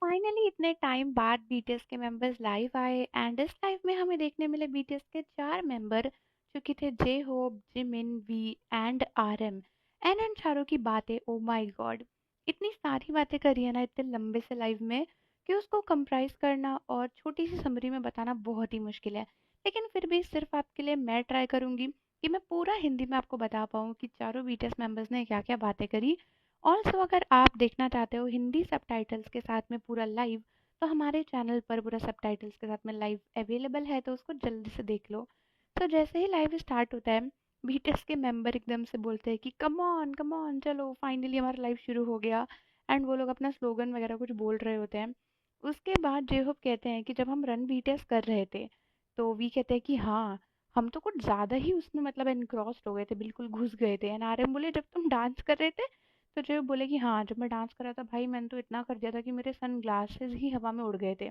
Finally इतने time बाद BTS के मेंबर्स लाइव आए एंड इस लाइव में हमें देखने मिले बीटीएस के 4 मेंबर जो कि थे J Hope, Jimin, V and RM. And इन चारों की बातें, ओ माय गॉड, इतनी सारी बातें करी है ना इतने लंबे से लाइव में कि उसको कंप्राइज करना और छोटी सी समरी में बताना बहुत ही मुश्किल है। लेकिन फिर भी सिर्फ आपके लिए मैं ट्राई करूंगी कि मैं पूरा हिंदी में आपको बता पाऊँ कि चारों बीटीएस मेंबर्स ने क्या क्या बातें करी। ऑल्सो अगर आप देखना चाहते हो हिंदी सबटाइटल्स के साथ में पूरा लाइव, तो हमारे चैनल पर पूरा सबटाइटल्स के साथ में लाइव अवेलेबल है, तो उसको जल्दी से देख लो। तो जैसे ही लाइव स्टार्ट होता है, बीटीएस के मेंबर एकदम से बोलते हैं कि कम ऑन चलो फाइनली हमारा लाइव शुरू हो गया। एंड वो लोग अपना स्लोगन वगैरह कुछ बोल रहे होते हैं। उसके बाद जेहोप कहते हैं कि जब हम रन बीटीएस कर रहे थे, तो वी कहते हैं कि हाँ, हम तो कुछ ज़्यादा ही उसमें मतलब एनक्रॉस्ड हो गए थे, बिल्कुल घुस गए थे। एंड आरएम बोले जब तुम डांस कर रहे थे, तो जो बोले कि हाँ, जब मैं डांस कर रहा था भाई मैंने तो इतना कर दिया था कि मेरे सन ग्लासेस ही हवा में उड़ गए थे।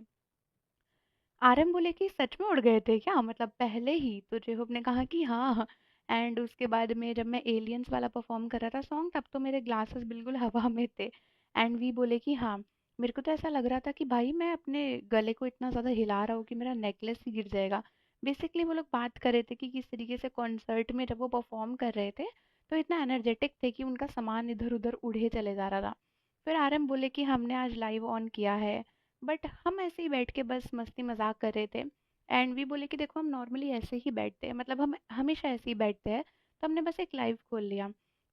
आरएम बोले कि सच में उड़ गए थे क्या, मतलब पहले ही? तो जेहोप ने कहा कि हाँ। एंड उसके बाद में जब मैं एलियंस वाला परफॉर्म कर रहा था सॉन्ग, तब तो मेरे ग्लासेस बिल्कुल हवा में थे। एंड वी बोले कि हाँ, मेरे को तो ऐसा लग रहा था कि भाई मैं अपने गले को इतना ज़्यादा हिला रहा हूँ कि मेरा नेकलेस ही गिर जाएगा। बेसिकली वो लोग बात कर रहे थे कि किस तरीके से कॉन्सर्ट में जब वो परफॉर्म कर रहे थे, तो इतना एनर्जेटिक थे कि उनका सामान इधर उधर उड़े चले जा रहा था। फिर आरएम बोले कि हमने आज लाइव ऑन किया है, बट हम ऐसे ही बैठ के बस मस्ती मजाक कर रहे थे। एंड वी बोले कि देखो हम नॉर्मली ऐसे ही बैठते हैं, मतलब हम हमेशा ऐसे ही बैठते हैं, तो हमने बस एक लाइव खोल लिया।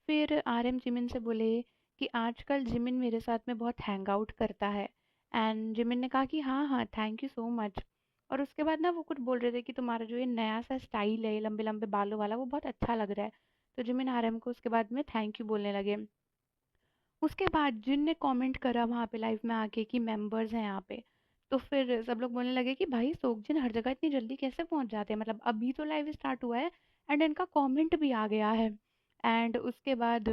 फिर आरएम जिमिन से बोले कि आजकल जिमिन मेरे साथ में बहुत हैंग आउट करता है। एंड जिमिन ने कहा कि हाँ हाँ, थैंक यू सो मच। और उसके बाद ना वो कुछ बोल रहे थे कि तुम्हारा जो ये नया सा स्टाइल है लंबे लंबे बालों वाला, वो बहुत अच्छा लग रहा है। तो जिमिन आरएम को उसके बाद में थैंक यू बोलने लगे। उसके बाद जिन ने कमेंट करा वहाँ पे लाइव में आके कि मेंबर्स हैं यहाँ पे, तो फिर सब लोग बोलने लगे कि भाई सोगजिन हर जगह इतनी जल्दी कैसे पहुँच जाते हैं, मतलब अभी तो लाइव स्टार्ट हुआ है एंड इनका कमेंट भी आ गया है। एंड उसके बाद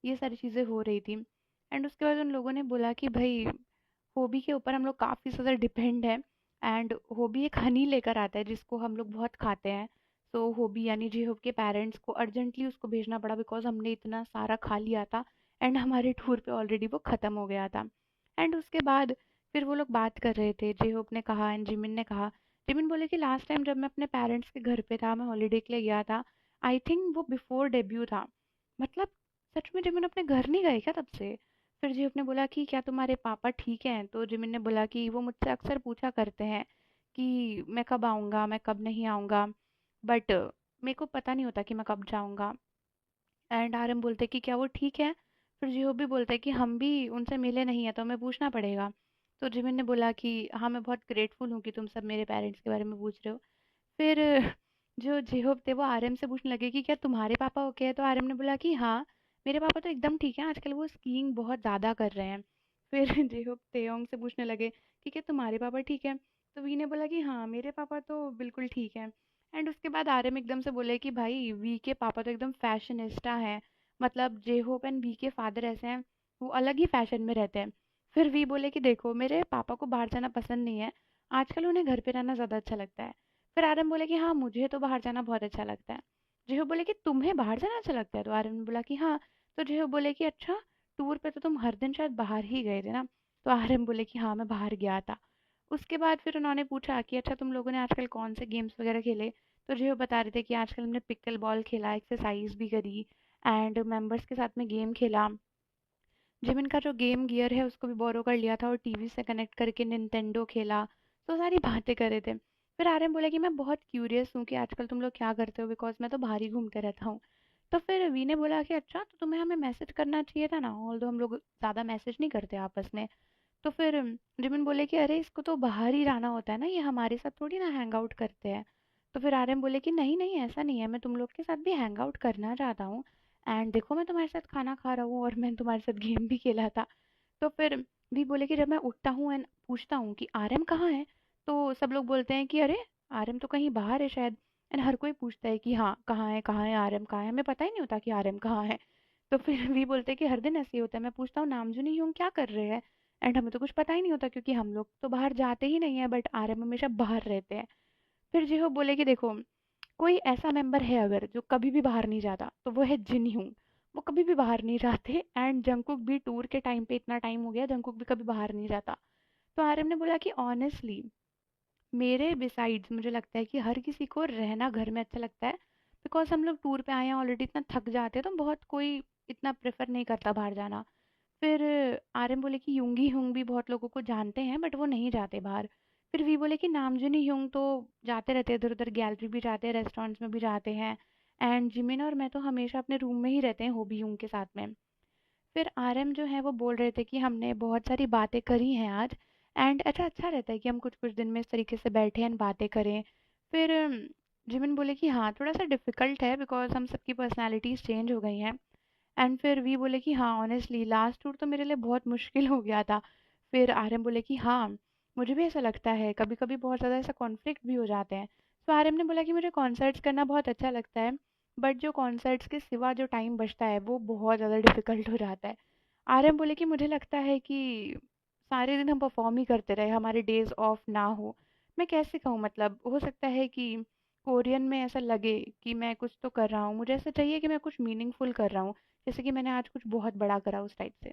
ये सारी चीज़ें हो रही थी। एंड उसके बाद उन लोगों ने बोला कि भाई होबी के ऊपर हम लोग काफ़ी ज़्यादा डिपेंड है। एंड होबी एक हनी लेकर आता है जिसको हम लोग बहुत खाते हैं। सो होबी यानी जी होप के पेरेंट्स को अर्जेंटली उसको भेजना पड़ा बिकॉज हमने इतना सारा खा लिया था एंड हमारे टूर पे ऑलरेडी वो ख़त्म हो गया था। एंड उसके बाद फिर वो लोग बात कर रहे थे, जे होप ने कहा एंड जिमिन ने कहा। जिमिन बोले कि लास्ट टाइम जब मैं अपने पेरेंट्स के घर पे था, मैं हॉलीडे के लिए गया था, आई थिंक वो बिफोर डेब्यू था। मतलब सच में जिमिन अपने घर नहीं गए क्या तब से? फिर जिमिन ने बोला कि क्या तुम्हारे पापा ठीक हैं? तो जिमिन ने बोला कि वो मुझसे अक्सर पूछा करते हैं कि मैं कब आऊँगा, मैं कब नहीं आऊँगा, बट मेरे को पता नहीं होता कि मैं कब जाऊँगा। एंड आरएम बोलते कि क्या वो ठीक है? फिर जिहो भी बोलता है कि हम भी उनसे मिले नहीं है तो हमें पूछना पड़ेगा। तो जिमिन ने बोला कि हाँ, मैं बहुत ग्रेटफुल हूँ कि तुम सब मेरे पेरेंट्स के बारे में पूछ रहे हो। फिर जो जिहोब थे वो आरएम से पूछने लगे कि क्या तुम्हारे पापा ओके है? तो आरएम ने बोला कि हाँ, मेरे पापा तो एकदम ठीक है, आजकल वो स्कीइंग बहुत ज़्यादा कर रहे हैं। फिर जिहोब तेयोंग से पूछने लगे कि क्या तुम्हारे पापा ठीक है? तो वी ने बोला कि हाँ, मेरे पापा तो बिल्कुल ठीक है। एंड उसके बाद आरएम एकदम से बोले कि भाई वी के पापा तो एकदम फैशनिस्टा हैं, मतलब जे होप एंड वी के फादर ऐसे हैं, वो अलग ही फैशन में रहते हैं। फिर वी बोले कि देखो मेरे पापा को बाहर जाना पसंद नहीं है, आजकल उन्हें घर पे रहना ज़्यादा अच्छा लगता है। फिर आरएम बोले कि हाँ, मुझे तो बाहर जाना बहुत अच्छा लगता है। जेहो बोले कि तुम्हें बाहर जाना अच्छा लगता है? तो आरएम ने बोला कि हाँ। तो जेहो बोले कि अच्छा, टूर पे तो तुम हर दिन शायद बाहर ही गए थे ना? तो आरएम बोले कि हाँ, मैं बाहर गया था। उसके बाद फिर उन्होंने पूछा कि अच्छा, तुम लोगों ने आजकल कौन से गेम्स वगैरह खेले? तो जो बता रहे थे कि आजकल हमने पिकल बॉल खेला, एक्सरसाइज भी करी एंड मेंबर्स के साथ में गेम खेला। जिमिन का जो गेम गियर है उसको भी बोरो कर लिया था और टीवी से कनेक्ट करके निंटेंडो खेला। तो सारी बातें कर रहे थे। फिर आर्यन बोला कि मैं बहुत क्यूरियस हूँ कि आजकल तुम लोग क्या करते हो, बिकॉज मैं तो बाहर ही घूमते रहता हूँ। तो फिर वी ने बोला कि अच्छा, तो तुम्हें हमें मैसेज करना चाहिए था ना, ऑल्दो हम लोग ज़्यादा मैसेज नहीं करते आपस में। तो फिर जिमिन बोले कि अरे, इसको तो बाहर ही रहना होता है ना, ये हमारे साथ थोड़ी ना हैंग आउट करते हैं। तो फिर आर्यन बोले कि नहीं नहीं, ऐसा नहीं है, मैं तुम लोग के साथ भी हैंग आउट करना चाहता हूँ। एंड देखो मैं तुम्हारे साथ खाना खा रहा हूँ और मैंने तुम्हारे साथ गेम भी खेला था। तो फिर भी बोले कि जब मैं उठता हूँ एंड पूछता हूँ कि आरएम कहाँ है, तो सब लोग बोलते हैं कि अरे, आरएम तो कहीं बाहर है शायद। एंड हर कोई पूछता है कि हाँ, कहाँ है आरएम, कहाँ है? हमें पता ही नहीं होता कि आरएम कहाँ है। तो फिर भी बोलते हैं कि हर दिन ऐसे ही होता है, मैं पूछता हूँ नामजुन यूंग क्या कर रहे हैं, एंड हमें तो कुछ पता ही नहीं होता क्योंकि हम लोग तो बाहर जाते ही नहीं है, बट आरएम हमेशा बाहर रहते हैं। फिर जिहो बोले कि देखो, कोई ऐसा मेंबर है अगर जो कभी भी बाहर नहीं जाता, तो वो है जिन ह्यूंग। वो कभी भी बाहर नहीं जाते एंड जंगकुक भी टूर के टाइम पे, इतना टाइम हो गया जंगकुक भी कभी बाहर नहीं जाता। तो आर्यन ने बोला कि ऑनेस्टली मेरे बिसाइड्स मुझे लगता है कि हर किसी को रहना घर में अच्छा लगता है, बिकॉज हम लोग टूर पे आए हैं ऑलरेडी, इतना थक जाते हैं तो बहुत कोई इतना प्रेफर नहीं करता बाहर जाना। फिर आर्यन बोले कि यूंगी हुंग भी बहुत लोगों को जानते हैं बट वो नहीं जाते बाहर। फिर वी बोले कि नामजुनी हुंग तो जाते रहते हैं इधर उधर, गैलरी भी जाते हैं, रेस्टोरेंट्स में भी जाते हैं। एंड जिमिन और मैं तो हमेशा अपने रूम में ही रहते हैं होबी हुंग के साथ में। फिर आरएम जो है वो बोल रहे थे कि हमने बहुत सारी बातें करी हैं आज, एंड अच्छा अच्छा रहता है कि हम कुछ कुछ दिन में इस तरीके से बैठे एंड बातें करें। फिर जिमिन बोले कि हाँ थोड़ा सा डिफिकल्ट है बिकॉज हम सबकी पर्सनालिटीज़ चेंज हो गई हैं। एंड फिर वी बोले कि हाँ ऑनेस्टली लास्ट टूर तो मेरे लिए बहुत मुश्किल हो गया था। फिर आरएम बोले कि हाँ मुझे भी ऐसा लगता है, कभी कभी बहुत ज़्यादा ऐसा कॉन्फ्लिक्ट भी हो जाते हैं। तो आरएम ने बोला कि मुझे कॉन्सर्ट्स करना बहुत अच्छा लगता है, बट जो कॉन्सर्ट्स के सिवा जो टाइम बचता है वो बहुत ज़्यादा डिफिकल्ट हो जाता है। आरएम बोले कि मुझे लगता है कि सारे दिन हम परफॉर्म ही करते रहे, हमारे डेज ऑफ ना हो। मैं कैसे कहूँ, मतलब हो सकता है कि कोरियन में ऐसा लगे कि मैं कुछ तो कर रहा हूँ, मुझे ऐसा चाहिए कि मैं कुछ मीनिंगफुल कर रहा हूँ, जैसे कि मैंने आज कुछ बहुत बड़ा करा उस टाइप से।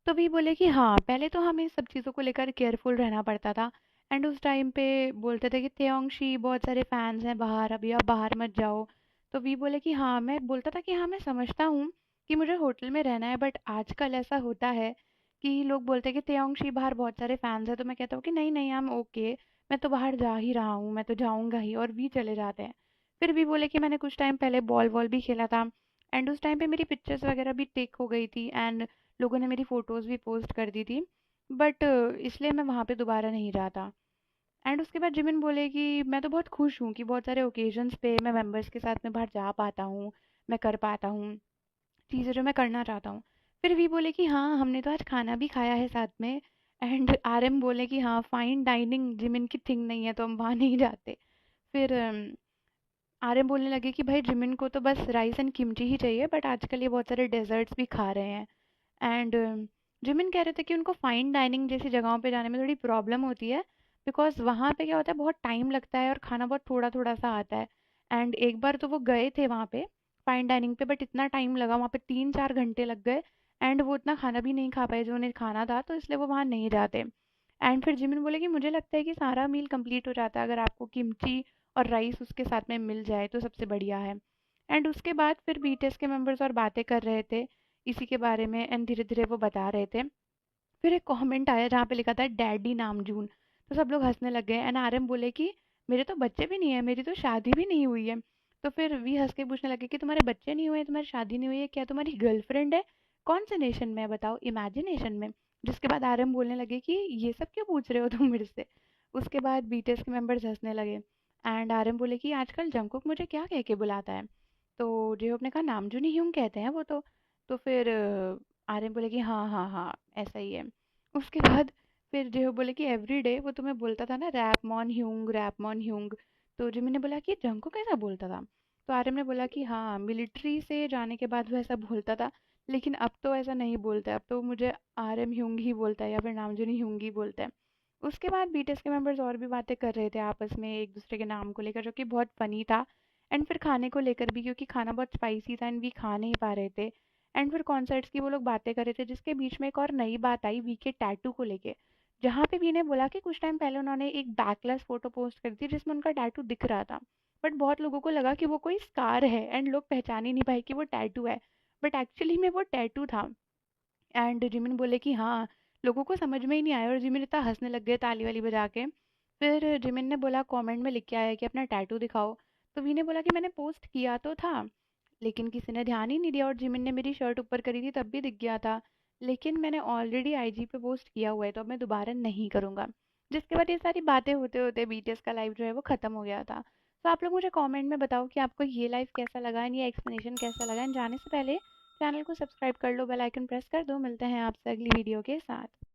तो भी बोले कि हाँ पहले तो हमें सब चीज़ों को लेकर केयरफुल रहना पड़ता था। एंड उस टाइम पे बोलते थे कि त्योंगशी बहुत सारे फैंस हैं बाहर, अभी आप बाहर मत जाओ। तो भी बोले कि हाँ, मैं बोलता था कि हाँ मैं समझता हूँ कि मुझे होटल में रहना है, बट आजकल ऐसा होता है कि लोग बोलते हैं कि त्योंगशी बाहर बहुत सारे फैंस हैं, तो मैं कहता हूँ कि नहीं नहीं आई एम ओके, मैं तो बाहर जा ही रहा हूँ, मैं तो जाऊँगा ही, और भी चले जाते हैं। फिर भी बोले कि मैंने कुछ टाइम पहले बॉल वॉल भी खेला था, एंड उस टाइम पे मेरी पिक्चर्स वगैरह भी टेक हो गई थी, एंड लोगों ने मेरी फ़ोटोज़ भी पोस्ट कर दी थी, बट इसलिए मैं वहाँ पे दोबारा नहीं जाता। एंड उसके बाद जिमिन बोले कि मैं तो बहुत खुश हूँ कि बहुत सारे ओकेजन्स पे मैं मेंबर्स के साथ में बाहर जा पाता हूँ, मैं कर पाता हूँ चीज़ें जो मैं करना चाहता हूँ। फिर भी बोले कि हाँ हमने तो आज खाना भी खाया है साथ में। एंड आरएम बोले कि हाँ fine dining Jimin key thing नहीं है तो हम वहाँ नहीं जाते। फिर आरएम बोलने लगे कि भाई जिमिन को तो बस राइस एंड किमची ही चाहिए, बट आजकल ये बहुत सारे डेजर्ट्स भी खा रहे हैं। एंड जिमिन कह रहे थे कि उनको फाइन डाइनिंग जैसी जगहों पे जाने में थोड़ी प्रॉब्लम होती है, बिकॉज वहाँ पे क्या होता है बहुत टाइम लगता है और खाना बहुत थोड़ा थोड़ा सा आता है। एंड एक बार तो वो गए थे वहाँ पे फाइन डाइनिंग पे, बट इतना टाइम लगा वहाँ पे, 3-4 घंटे लग गए, एंड वो इतना खाना भी नहीं खा पाए जो उन्हें खाना था, तो इसलिए वो वहाँ नहीं जाते। एंड फिर जिमिन बोले कि मुझे लगता है कि सारा मील कंप्लीट हो जाता है अगर आपको किमची और राइस उसके साथ में मिल जाए तो सबसे बढ़िया है। एंड उसके बाद फिर बीटीएस के मेंबर्स और बातें कर रहे थे इसी के बारे में, एंड धीरे धीरे वो बता रहे थे। फिर एक कमेंट आया जहाँ पे लिखा था डैडी नामजून, तो सब लोग हंसने लग गए, एंड आरएम बोले कि मेरे तो बच्चे भी नहीं है, मेरी तो शादी भी नहीं हुई है। तो फिर वी हंस के पूछने लगे कि तुम्हारे बच्चे नहीं हुए, तुम्हारी शादी नहीं हुई है, क्या तुम्हारी गर्लफ्रेंड है? कौन से नेशन में है बताओ, इमेजिनेशन में? जिसके बाद आरएम बोलने लगे कि ये सब क्यों पूछ रहे हो तुम मेरे से। उसके बाद बीटीएस के मेंबर्स हंसने लगे, एंड आरएम बोले कि आजकल जंगकुक मुझे क्या कह के बुलाता है? तो जेहोप ने कहा नामजून ही ह्यूंग कहते हैं वो तो। तो फिर आरएम बोले कि हाँ हाँ हाँ ऐसा ही है। उसके बाद फिर जो बोले कि एवरीडे वो तुम्हें बोलता था ना रैप मॉन ह्यूंग। तो जिमिन ने बोला कि जंको कैसा बोलता था? तो आर्यन ने बोला कि हाँ मिलिट्री से जाने के बाद वो ऐसा बोलता था, लेकिन अब तो ऐसा नहीं बोलता है, अब तो मुझे आर्यन ह्यूंग ही बोलता है या फिर नामजुन ह्यूंग ही बोलता है। उसके बाद बीटीएस के मेंबर्स और भी बातें कर रहे थे आपस में एक दूसरे के नाम को लेकर, जो कि बहुत फनी था। एंड फिर खाने को लेकर भी, क्योंकि खाना बहुत स्पाइसी था एंड भी खा नहीं पा रहे थे। एंड फिर कॉन्सर्ट्स की वो लोग बातें कर रहे थे, जिसके बीच में एक और नई बात आई वी के टैटू को लेके। जहाँ पे वी ने बोला कि कुछ टाइम पहले उन्होंने एक बैकलेस फोटो पोस्ट करी थी जिसमें उनका टैटू दिख रहा था, बट बहुत लोगों को लगा कि वो कोई स्कार है एंड लोग पहचान ही नहीं पाए कि वो टैटू है, बट एक्चुअली में वो टैटू था। एंड जिमिन बोले कि हाँ लोगों को समझ में ही नहीं आया, और जिमिन इतना हंसने लग गए ताली वाली बजा के। फिर जिमिन ने बोला कमेंट में लिख के आया कि अपना टैटू दिखाओ। तो वी ने बोला कि मैंने पोस्ट किया तो था, लेकिन किसी ने ध्यान ही नहीं दिया, और जिमिन ने मेरी शर्ट ऊपर करी थी तब भी दिख गया था, लेकिन मैंने ऑलरेडी आईजी पे पोस्ट किया हुआ है तो अब मैं दोबारा नहीं करूँगा। जिसके बाद ये सारी बातें होते होते बीटीएस का लाइव जो है वो ख़त्म हो गया था। तो आप लोग मुझे कमेंट में बताओ कि आपको ये लाइव कैसा लगा एंड ये एक्सप्लेनेशन कैसा लगा, एंड जाने से पहले चैनल को सब्सक्राइब कर लो, बेल आइकन प्रेस कर दो। मिलते हैं आपसे अगली वीडियो के साथ।